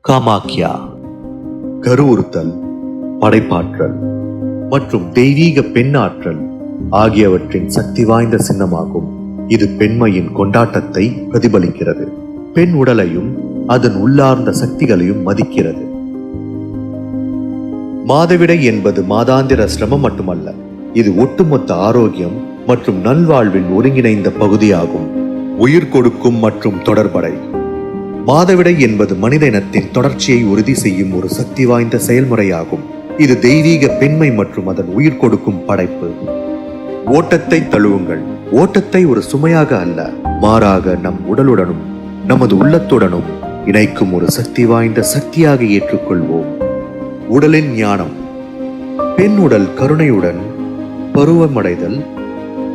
காமாக்யா கருவுறுத்தல், படைப்பாற்றல் மற்றும் தெய்வீக பெண்ணாற்றல் ஆகியவற்றின் சக்தி வாய்ந்த சின்னமாகும். இது பெண்மையின் கொண்டாட்டத்தை பிரதிபலிக்கிறது. பெண் உடலையும் அதன் உள்ளார்ந்த சக்திகளையும் மதிக்கிறது. மாதவிடை என்பது மாதாந்திர சிரமம் மட்டுமல்ல, இது ஒட்டுமொத்த ஆரோக்கியம் மற்றும் நல்வாழ்வின் ஒருங்கிணைந்த பகுதியாகும். உயிர் கொடுக்கும் மற்றும் தொடர்படை. மாதவிடை என்பது மனித இனத்தின் தொடர்ச்சியை உறுதி செய்யும் ஒரு சக்தி வாய்ந்த செயல்முறையாகும். இது தெய்வீக பெண்மை மற்றும் அதன் உயிர் கொடுக்கும் படைப்பு. ஓட்டத்தை தழுவுங்கள். ஓட்டத்தை ஒரு சுமையாக அல்ல, மாறாக நம் உடலுடனும் நமது உள்ளத்துடனும் இணைக்கும் ஒரு சக்தி வாய்ந்த சக்தியாக ஏற்றுக்கொள்வோம். உடலின் ஞானம். பெண் உடல் கருணையுடன் பருவமடைதல்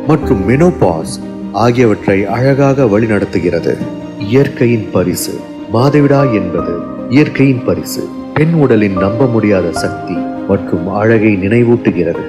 மற்றும் மெனோபாஸ் ஆகியவற்றை அழகாக வழிநடத்துகிறது. இயற்கையின் பரிசு. மாதவிடாய் என்பது இயற்கையின் பரிசு. பெண் உடலின் நம்ப முடியாத சக்தி மற்றும் அழகை நினைவூட்டுகிறது.